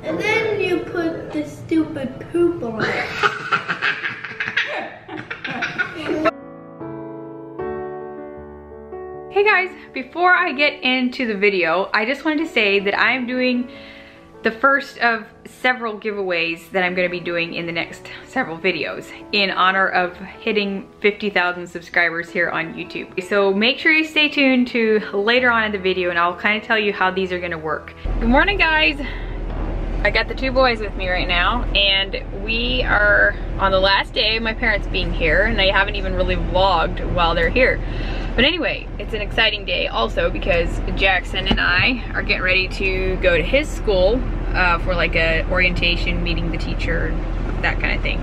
And then you put the stupid poop on it. Hey guys, before I get into the video, I just wanted to say that I'm doing the first of several giveaways that I'm going to be doing in the next several videos in honor of hitting 50,000 subscribers here on YouTube. So make sure you stay tuned to later on in the video and I'll kind of tell you how these are going to work. Good morning guys! I got the two boys with me right now and we are on the last day of my parents being here and I haven't even really vlogged while they're here. But anyway, it's an exciting day also because Jackson and I are getting ready to go to his school for like a orientation, meeting the teacher, that kind of thing.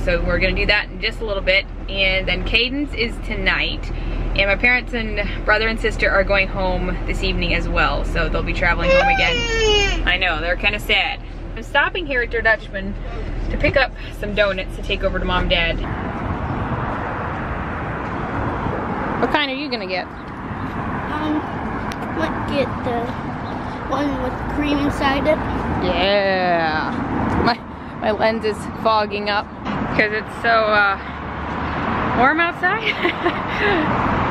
So we're gonna do that in just a little bit. And then Cadence is tonight. And my parents and brother and sister are going home this evening as well. So they'll be traveling home again. I know, they're kind of sad. I'm stopping here at Der Dutchman to pick up some donuts to take over to Mom and Dad. What kind are you gonna get? Might get the one with cream inside it. Yeah. My lens is fogging up because it's so warm outside.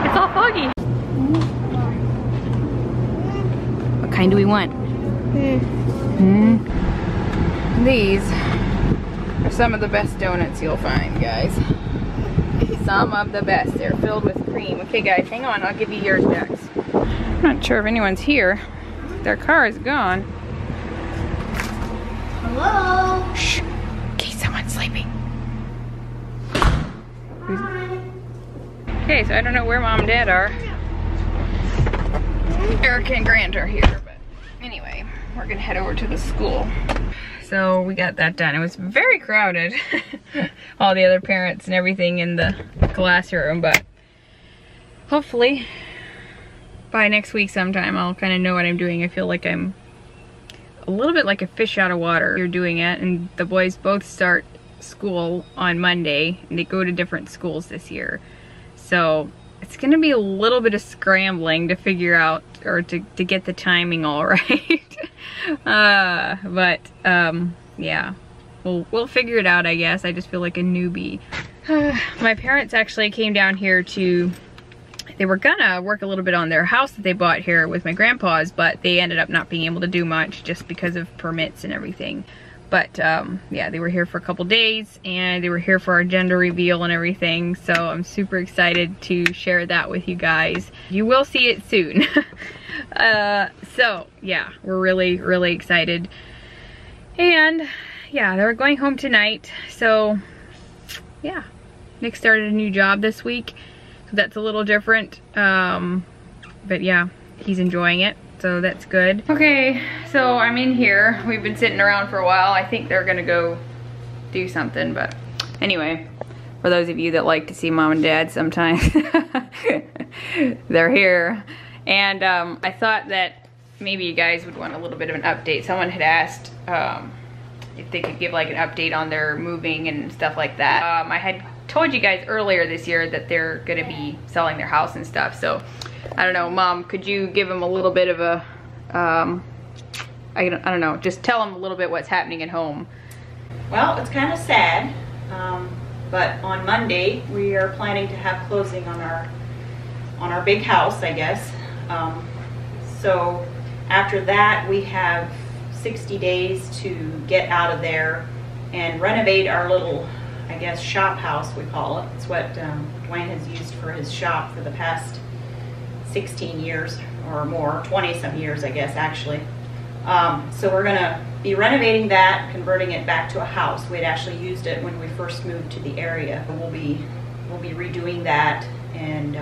It's all foggy. What kind do we want? These are some of the best donuts you'll find, guys. Some of the best. They're filled with cream. Okay guys, hang on, I'll give you yours, Jax. I'm not sure if anyone's here. Their car is gone. Hello? Shh, in case someone's sleeping. Okay, so I don't know where Mom and Dad are. Erica and Grant are here, but anyway, we're gonna head over to the school. So we got that done. It was very crowded. All the other parents and everything in the classroom, but hopefully by next week sometime I'll kind of know what I'm doing. I feel like I'm a little bit like a fish out of water. You're doing it, and the boys both start school on Monday and they go to different schools this year. So it's gonna be a little bit of scrambling to figure out or to get the timing all right. Yeah, we'll figure it out, I guess. I just feel like a newbie. My parents actually came down here they were gonna work a little bit on their house that they bought here with my grandpa's, but they ended up not being able to do much just because of permits and everything. But yeah, they were here for a couple days and they were here for our gender reveal and everything. So I'm super excited to share that with you guys. You will see it soon. So yeah, we're really, really excited. And yeah, they're going home tonight. So yeah, Nick started a new job this week. So that's a little different. But yeah, he's enjoying it. So that's good. Okay, so I'm in here. We've been sitting around for a while. I think they're gonna go do something, but anyway, for those of you that like to see Mom and Dad sometimes, they're here. And I thought that maybe you guys would want a little bit of an update. Someone had asked if they could give like an update on their moving and stuff like that. I had told you guys earlier this year that they're gonna be selling their house and stuff, so I don't know, Mom, could you give them a little bit of a, I don't know, just tell them a little bit what's happening at home. Well, it's kind of sad, but on Monday we are planning to have closing on our big house, I guess. So after that we have 60 days to get out of there and renovate our little, I guess, shop house, we call it. It's what Dwayne has used for his shop for the past 16 years or more, 20 some years I guess actually. So we're gonna be renovating that, converting it back to a house. We had actually used it when we first moved to the area. We'll be redoing that and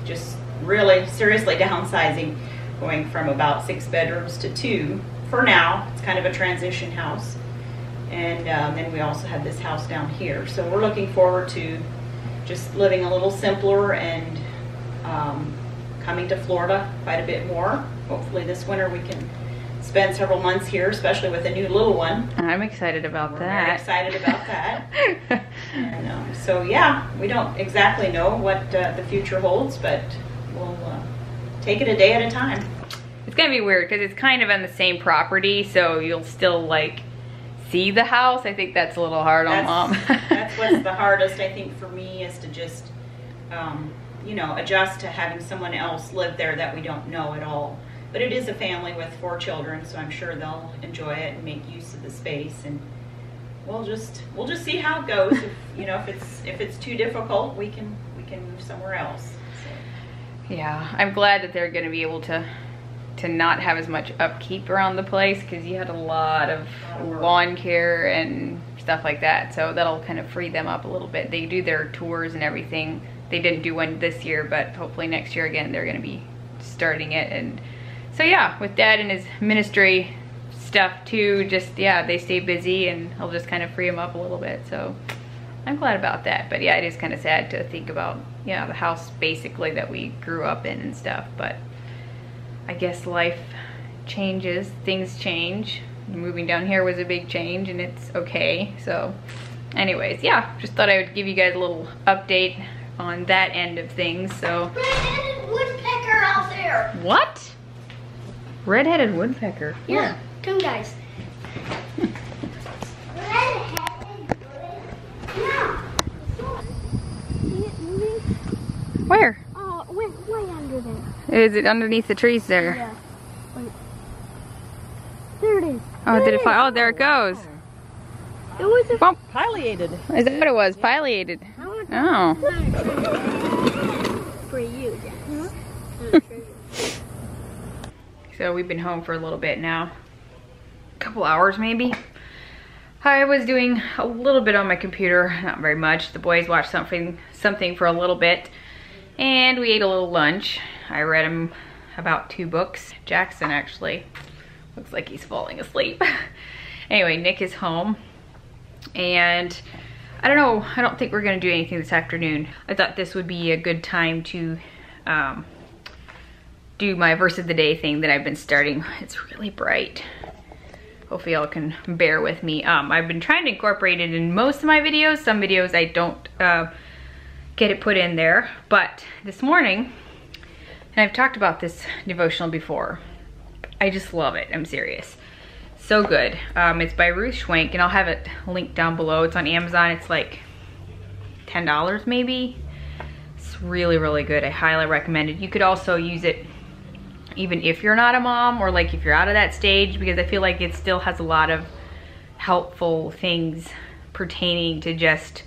just really seriously downsizing, going from about 6 bedrooms to 2 for now. It's kind of a transition house. And then we also have this house down here. So we're looking forward to just living a little simpler and coming to Florida quite a bit more. Hopefully this winter we can spend several months here, especially with a new little one. I'm excited about that. We're very excited about that. And, so yeah, we don't exactly know what the future holds, but we'll take it a day at a time. It's gonna be weird because it's kind of on the same property, so you'll still like see the house. I think that's a little hard on Mom. That's what's the hardest, I think, for me, is to just, you know, adjust to having someone else live there that we don't know at all. But it is a family with 4 children, so I'm sure they'll enjoy it and make use of the space. And we'll just see how it goes. If, you know, if it's too difficult, we can move somewhere else. So. Yeah, I'm glad that they're gonna be able to not have as much upkeep around the place, because you had a lot of lawn care and stuff like that, so that'll kind of free them up a little bit. They do their tours and everything. They didn't do one this year, but hopefully next year again they're gonna be starting it. And so yeah, with Dad and his ministry stuff too, just yeah, they stay busy and I'll just kind of free them up a little bit, so I'm glad about that. But yeah, it is kind of sad to think about, you know, the house basically that we grew up in and stuff, but I guess life changes, things change. Moving down here was a big change and it's okay. So anyways, yeah, just thought I would give you guys a little update on that end of things. So Red-headed woodpecker out there. What? Red-headed woodpecker? Yeah, come guys. Red-headed woodpecker. Yeah. Where? Oh, way under there. Is it underneath the trees there? Yeah. Wait. There it is. Oh, did it fall? Oh, there it goes. It was a Bump. Pileated. Is that what it was? Pileated. Oh. For you, So we've been home for a little bit now. A couple hours maybe. I was doing a little bit on my computer, not very much. The boys watched something for a little bit. And we ate a little lunch. I read him about 2 books. Jackson actually looks like he's falling asleep. Anyway, Nick is home. And I don't know, I don't think we're gonna do anything this afternoon. I thought this would be a good time to do my verse of the day thing that I've been starting. It's really bright. Hopefully y'all can bear with me. I've been trying to incorporate it in most of my videos. Some videos I don't get it put in there, but this morning, and I've talked about this devotional before, I just love it. I'm serious. So good. It's by Ruth Schwenk, and I'll have it linked down below. It's on Amazon. It's like $10 maybe. It's really, really good. I highly recommend it. You could also use it even if you're not a mom, or like if you're out of that stage, because I feel like it still has a lot of helpful things pertaining to just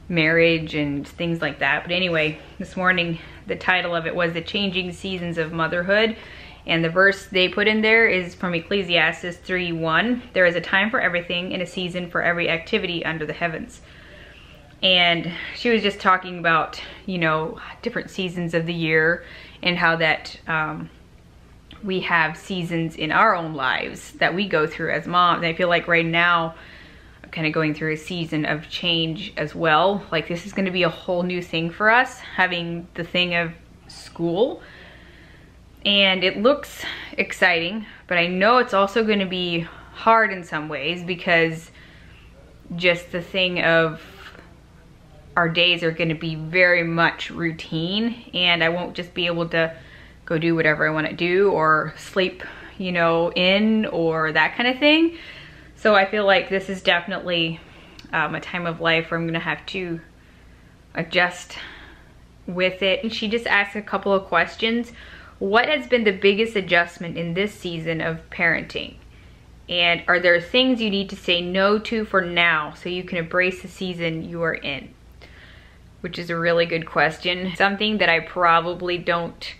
marriage and things like that. But anyway, this morning the title of it was The Changing Seasons of Motherhood, and the verse they put in there is from Ecclesiastes 3:1. There is a time for everything and a season for every activity under the heavens. And she was just talking about, you know, different seasons of the year and how that we have seasons in our own lives that we go through as moms. And I feel like right now I'm kind of going through a season of change as well. Like this is going to be a whole new thing for us, having the thing of school. And it looks exciting, but I know it's also going to be hard in some ways, because just the thing of our days are going to be very much routine, and I won't just be able to go do whatever I want to do or sleep, you know, in or that kind of thing. So I feel like this is definitely a time of life where I'm going to have to adjust with it. And she just asked a couple of questions. What has been the biggest adjustment in this season of parenting? And are there things you need to say no to for now so you can embrace the season you are in? Which is a really good question. Something that I probably don't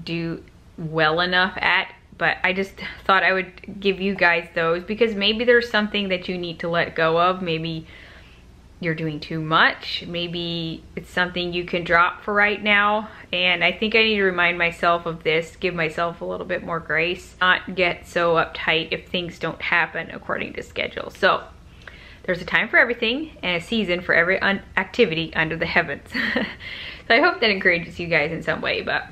do well enough at, but I just thought I would give you guys those, because maybe there's something that you need to let go of. Maybe you're doing too much. Maybe it's something you can drop for right now. And I think I need to remind myself of this, give myself a little bit more grace, not get so uptight if things don't happen according to schedule. So there's a time for everything and a season for every activity under the heavens. So I hope that encourages you guys in some way. But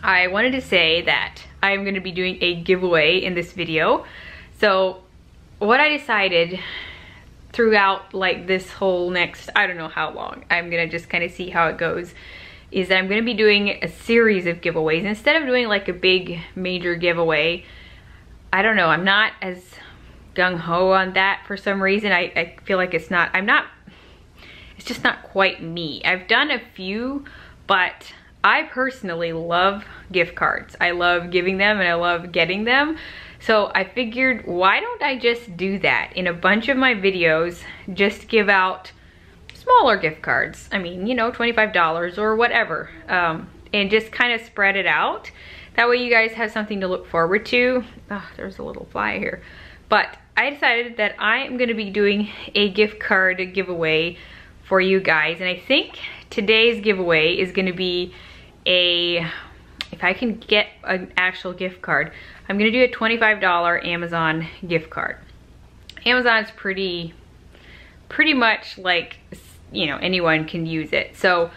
I wanted to say that I'm going to be doing a giveaway in this video. So what I decided throughout like this whole next, I don't know how long, I'm gonna just kind of see how it goes, is that I'm gonna be doing a series of giveaways. Instead of doing like a big major giveaway, I don't know, I'm not as gung-ho on that for some reason. I feel like it's just not quite me. I've done a few, but I personally love gift cards. I love giving them and I love getting them. So I figured, why don't I just do that in a bunch of my videos, just give out smaller gift cards. I mean, you know, $25 or whatever, and just kind of spread it out. That way you guys have something to look forward to. Oh, there's a little fly here. But I decided that I am gonna be doing a gift card giveaway for you guys. And I think today's giveaway is gonna be if I can get an actual gift card, I'm gonna do a $25 Amazon gift card. Amazon's pretty much like, you know, anyone can use it. So,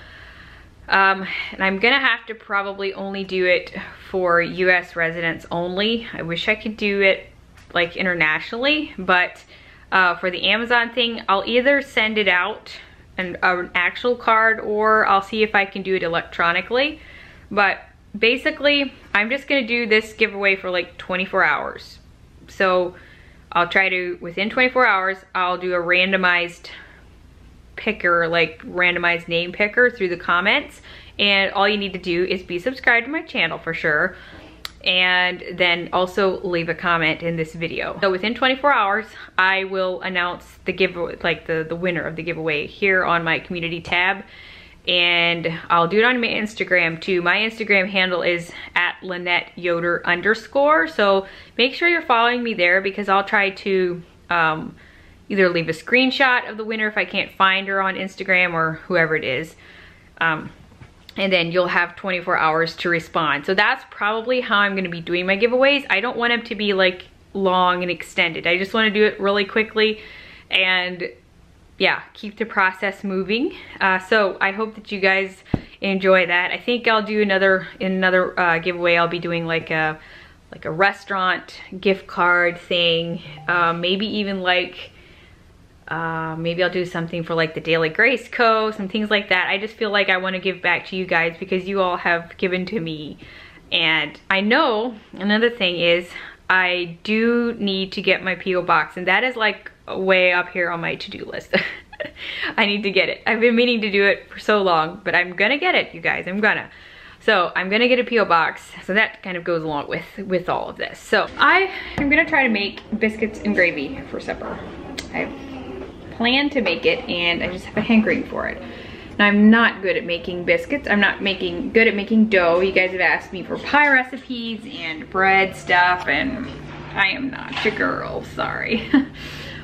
and I'm gonna have to probably only do it for US residents only. I wish I could do it like internationally, but for the Amazon thing, I'll either send it out an actual card, or I'll see if I can do it electronically. But basically, I'm just gonna do this giveaway for like 24 hours. So I'll try to, within 24 hours, I'll do a randomized picker, like randomized name picker through the comments. And all you need to do is be subscribed to my channel for sure. And then also leave a comment in this video. So within 24 hours, I will announce the giveaway, like the winner of the giveaway here on my community tab. And I'll do it on my Instagram too. My Instagram handle is @Lynette Yoder _. So make sure you're following me there, because I'll try to either leave a screenshot of the winner if I can't find her on Instagram, or whoever it is. And then you'll have 24 hours to respond. So that's probably how I'm gonna be doing my giveaways. I don't want them to be like long and extended. I just wanna do it really quickly and yeah, keep the process moving. So I hope that you guys enjoy that. I think I'll do another giveaway. I'll be doing like a restaurant gift card thing. Maybe even like, maybe I'll do something for like the Daily Grace Co., some things like that. I just feel like I want to give back to you guys because you all have given to me. And I know another thing is I do need to get my P.O. box, and that is like way up here on my to-do list. I need to get it. I've been meaning to do it for so long, but I'm gonna get it, you guys. So I'm gonna get a P.O. box. So that kind of goes along with all of this. So I am gonna try to make biscuits and gravy for supper. I've planned to make it, and I just have a hankering for it. Now, I'm not good at making biscuits. I'm not good at making dough. You guys have asked me for pie recipes and bread stuff, and I am not your girl, sorry.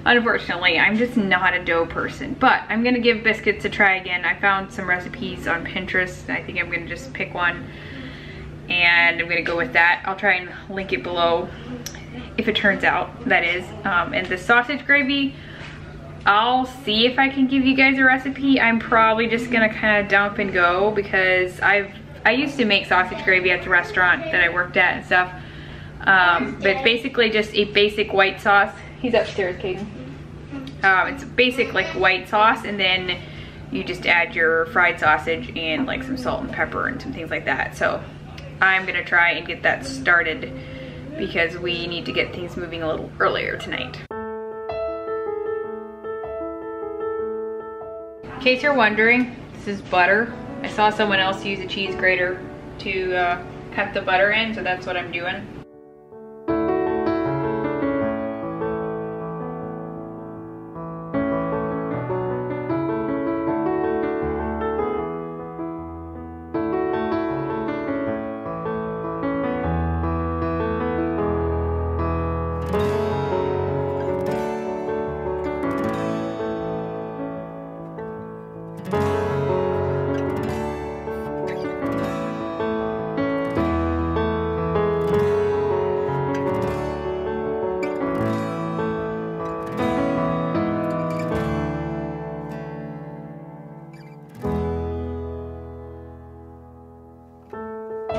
Unfortunately, I'm just not a dough person, but I'm gonna give biscuits a try again. I found some recipes on Pinterest, and I think I'm gonna just pick one, and I'm gonna go with that. I'll try and link it below, if it turns out, that is. And the sausage gravy, I'll see if I can give you guys a recipe. I'm probably just gonna kind of dump and go, because I used to make sausage gravy at the restaurant that I worked at and stuff. But it's basically just a basic white sauce. He's upstairs, Caden. It's basic like white sauce, and then you just add your fried sausage and like some salt and pepper and some things like that. So I'm gonna try and get that started, because we need to get things moving a little earlier tonight. In case you're wondering, this is butter. I saw someone else use a cheese grater to cut the butter in, so that's what I'm doing.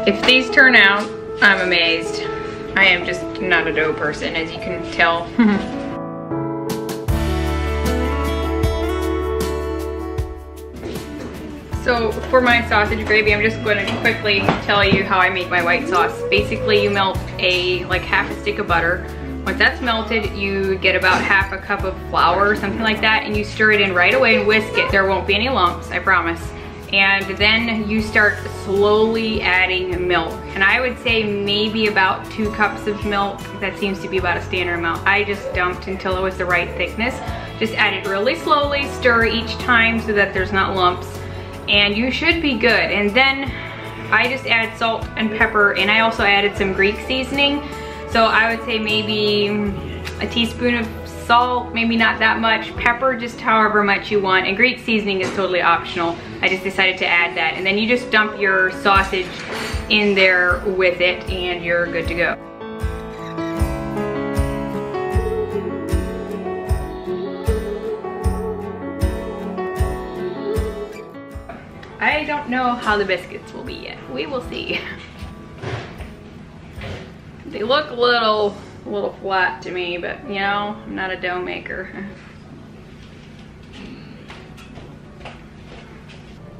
If these turn out, I'm amazed. I am just not a dough person, as you can tell. So for my sausage gravy, I'm just going to quickly tell you how I make my white sauce. Basically, you melt like half a stick of butter. Once that's melted, you get about half a cup of flour or something like that, and you stir it in right away and whisk it. There won't be any lumps, I promise. And then you start slowly adding milk. And I would say maybe about 2 cups of milk. That seems to be about a standard amount. I just dumped until it was the right thickness. Just add it really slowly, stir each time so that there's not lumps. And you should be good. And then I just add salt and pepper, and I also added some Greek seasoning. So I would say maybe a teaspoon of salt, maybe not that much, pepper just however much you want, and Greek seasoning is totally optional. I just decided to add that, and then you just dump your sausage in there with it and you're good to go. I don't know how the biscuits will be yet. We will see. They look a little flat to me, but you know, I'm not a dough maker.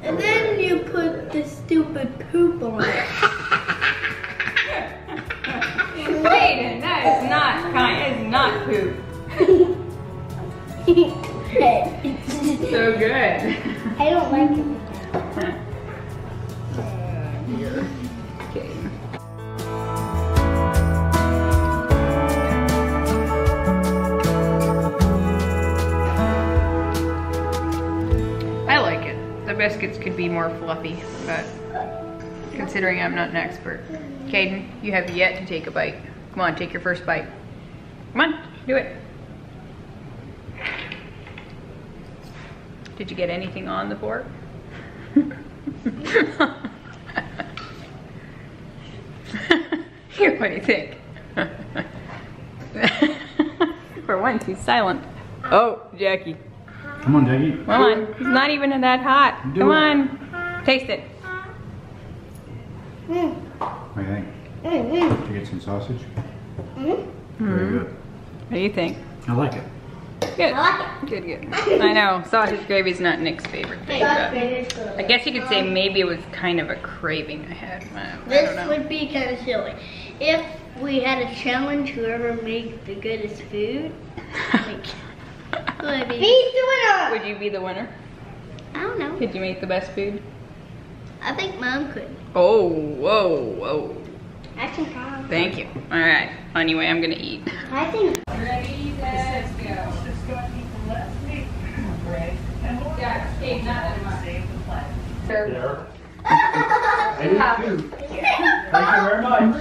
And then you put the stupid poop on it. Hayden, that is not poop. So good. I don't like it. Okay. I like it. The biscuits could be more fluffy, but considering I'm not an expert. Caden, you have yet to take a bite. Come on, take your first bite. Come on, do it. Did you get anything on the fork? Here, what do you think? For once, he's silent. Oh, Jackie. Come on, Jackie. Come on. It's not even that hot. Come on. Taste it. What do you think? Did you get some sausage? Very good. What do you think? I like it. Good. I like it. Good, good. I know, sausage gravy is not Nick's favorite thing, but I guess you could say maybe it was kind of a craving I had. I don't This know. would be kind of silly. If we had a challenge, whoever made the goodest food, would be. He's the winner! Would you be the winner? I don't know. Could you make the best food? I think Mom could. Oh, whoa, whoa. I can try. Thank you. All right. Anyway, I'm gonna eat. I think. Ready, let's go. Yeah, Kate, not that much. There. I do too. Thank you very much.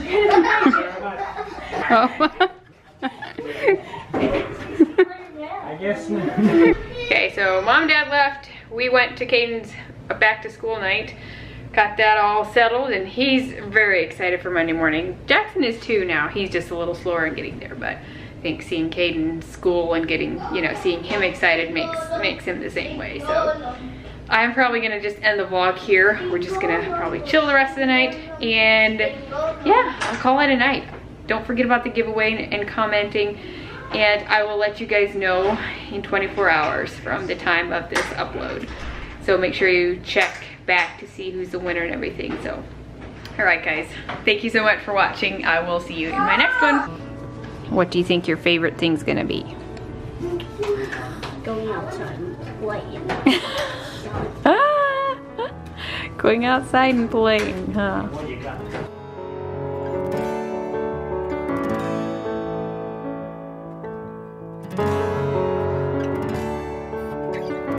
I guess. Okay, so Mom and Dad left. We went to Caden's back to school night. Got that all settled, and he's very excited for Monday morning. Jackson is too now. He's just a little slower in getting there, but I think seeing Caden's school and getting, you know, seeing him excited makes him the same way. So I'm probably gonna just end the vlog here. We're just gonna probably chill the rest of the night, and yeah, I'll call it a night. Don't forget about the giveaway and commenting, and I will let you guys know in 24 hours from the time of this upload. So make sure you check back to see who's the winner and everything. So, all right guys, thank you so much for watching. I will see you in my next one. What do you think your favorite thing's gonna be? Going outside and playing. Going outside and playing, huh? What you got?